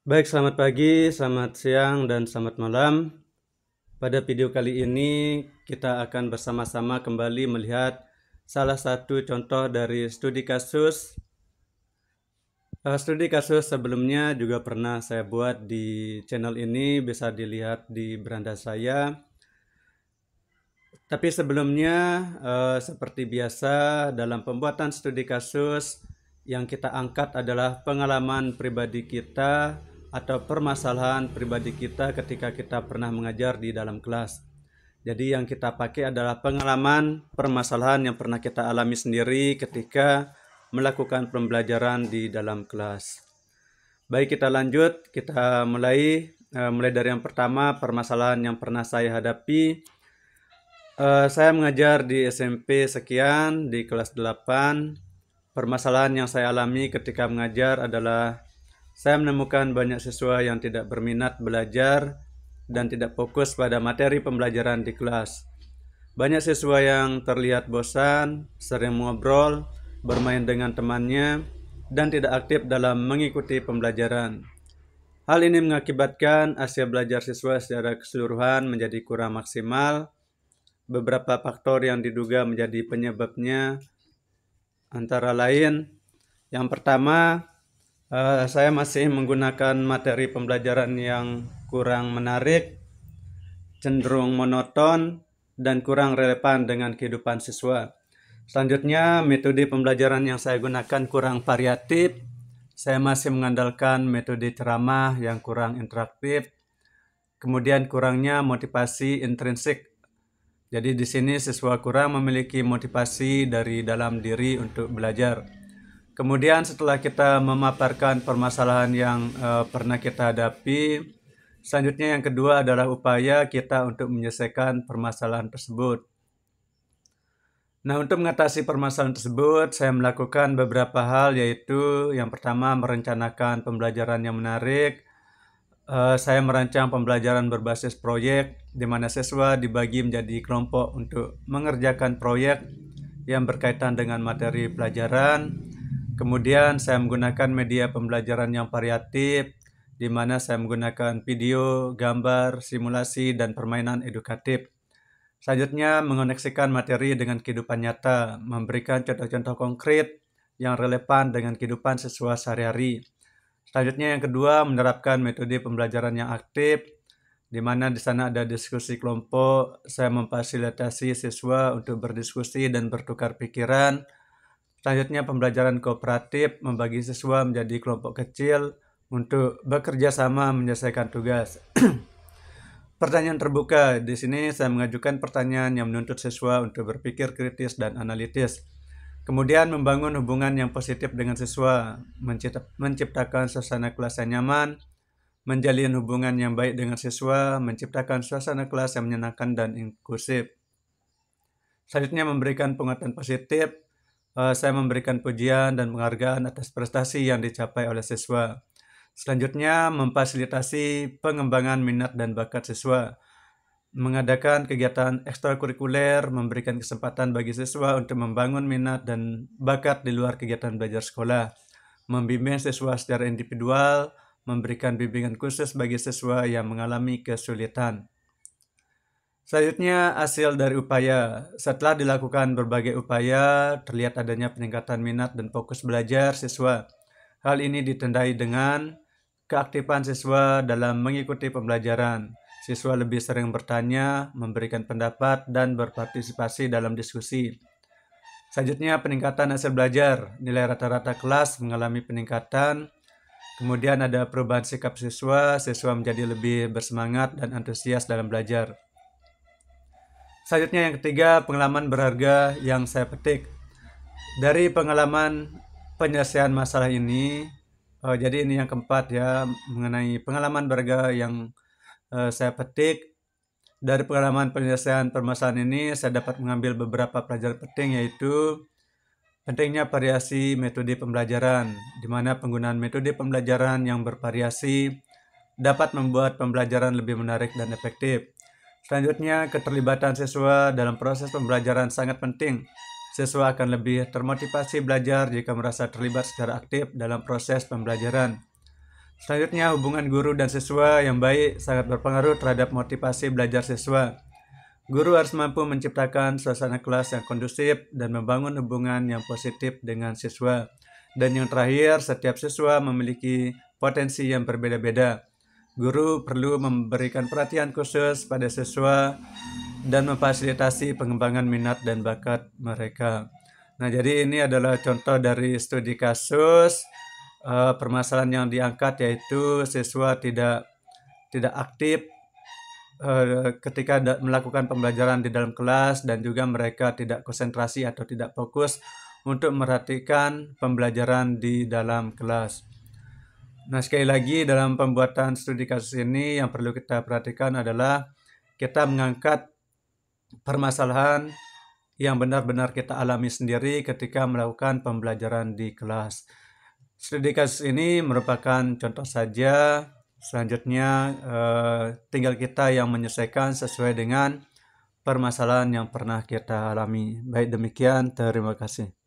Baik, selamat pagi, selamat siang, dan selamat malam. Pada video kali ini kita akan bersama-sama kembali melihat salah satu contoh dari studi kasus. Studi kasus sebelumnya juga pernah saya buat di channel ini, bisa dilihat di beranda saya. Tapi sebelumnya, seperti biasa dalam pembuatan studi kasus, yang kita angkat adalah pengalaman pribadi kita atau permasalahan pribadi kita ketika kita pernah mengajar di dalam kelas. Jadi yang kita pakai adalah pengalaman permasalahan yang pernah kita alami sendiri ketika melakukan pembelajaran di dalam kelas. Baik, kita lanjut, kita mulai dari yang pertama, permasalahan yang pernah saya hadapi. Saya mengajar di SMP sekian, di kelas 8. Permasalahan yang saya alami ketika mengajar adalah saya menemukan banyak siswa yang tidak berminat belajar dan tidak fokus pada materi pembelajaran di kelas. Banyak siswa yang terlihat bosan, sering mengobrol, bermain dengan temannya, dan tidak aktif dalam mengikuti pembelajaran. Hal ini mengakibatkan hasil belajar siswa secara keseluruhan menjadi kurang maksimal. Beberapa faktor yang diduga menjadi penyebabnya antara lain, yang pertama, saya masih menggunakan materi pembelajaran yang kurang menarik, cenderung monoton, dan kurang relevan dengan kehidupan siswa. Selanjutnya, metode pembelajaran yang saya gunakan kurang variatif. Saya masih mengandalkan metode ceramah yang kurang interaktif. Kemudian kurangnya motivasi intrinsik. Jadi di sini siswa kurang memiliki motivasi dari dalam diri untuk belajar. Kemudian setelah kita memaparkan permasalahan yang pernah kita hadapi, selanjutnya yang kedua adalah upaya kita untuk menyelesaikan permasalahan tersebut. Nah, untuk mengatasi permasalahan tersebut, saya melakukan beberapa hal, yaitu yang pertama merencanakan pembelajaran yang menarik. Saya merancang pembelajaran berbasis proyek, di mana siswa dibagi menjadi kelompok untuk mengerjakan proyek yang berkaitan dengan materi pelajaran. Kemudian saya menggunakan media pembelajaran yang variatif, di mana saya menggunakan video, gambar, simulasi, dan permainan edukatif. Selanjutnya, mengoneksikan materi dengan kehidupan nyata, memberikan contoh-contoh konkret yang relevan dengan kehidupan siswa sehari-hari. Selanjutnya yang kedua, menerapkan metode pembelajaran yang aktif, di mana di sana ada diskusi kelompok. Saya memfasilitasi siswa untuk berdiskusi dan bertukar pikiran. Selanjutnya pembelajaran kooperatif, membagi siswa menjadi kelompok kecil untuk bekerja sama menyelesaikan tugas. Pertanyaan terbuka, di sini saya mengajukan pertanyaan yang menuntut siswa untuk berpikir kritis dan analitis. Kemudian membangun hubungan yang positif dengan siswa, menciptakan suasana kelas yang nyaman, menjalin hubungan yang baik dengan siswa, menciptakan suasana kelas yang menyenangkan dan inklusif. Selanjutnya memberikan penguatan positif, saya memberikan pujian dan penghargaan atas prestasi yang dicapai oleh siswa. Selanjutnya memfasilitasi pengembangan minat dan bakat siswa, mengadakan kegiatan ekstrakurikuler, memberikan kesempatan bagi siswa untuk membangun minat dan bakat di luar kegiatan belajar sekolah, membimbing siswa secara individual, memberikan bimbingan khusus bagi siswa yang mengalami kesulitan. Selanjutnya, hasil dari upaya. Setelah dilakukan berbagai upaya, terlihat adanya peningkatan minat dan fokus belajar siswa. Hal ini ditandai dengan keaktifan siswa dalam mengikuti pembelajaran. Siswa lebih sering bertanya, memberikan pendapat, dan berpartisipasi dalam diskusi. Selanjutnya, peningkatan hasil belajar. Nilai rata-rata kelas mengalami peningkatan. Kemudian ada perubahan sikap siswa menjadi lebih bersemangat dan antusias dalam belajar. Selanjutnya yang ketiga, pengalaman berharga yang saya petik. Dari pengalaman penyelesaian masalah ini, jadi ini yang keempat ya, mengenai pengalaman berharga yang saya petik. Dari pengalaman penyelesaian permasalahan ini, saya dapat mengambil beberapa pelajaran penting, yaitu pentingnya variasi metode pembelajaran, di mana penggunaan metode pembelajaran yang bervariasi dapat membuat pembelajaran lebih menarik dan efektif. Selanjutnya, keterlibatan siswa dalam proses pembelajaran sangat penting. Siswa akan lebih termotivasi belajar jika merasa terlibat secara aktif dalam proses pembelajaran. Selanjutnya, hubungan guru dan siswa yang baik sangat berpengaruh terhadap motivasi belajar siswa. Guru harus mampu menciptakan suasana kelas yang kondusif dan membangun hubungan yang positif dengan siswa. Dan yang terakhir, setiap siswa memiliki potensi yang berbeda-beda. Guru perlu memberikan perhatian khusus pada siswa dan memfasilitasi pengembangan minat dan bakat mereka. Nah, jadi ini adalah contoh dari studi kasus. Permasalahan yang diangkat yaitu siswa tidak aktif ketika melakukan pembelajaran di dalam kelas, dan juga mereka tidak konsentrasi atau tidak fokus untuk memperhatikan pembelajaran di dalam kelas. Nah, sekali lagi dalam pembuatan studi kasus ini yang perlu kita perhatikan adalah kita mengangkat permasalahan yang benar-benar kita alami sendiri ketika melakukan pembelajaran di kelas. Studi kasus ini merupakan contoh saja. Selanjutnya tinggal kita yang menyelesaikan sesuai dengan permasalahan yang pernah kita alami. Baik, demikian, terima kasih.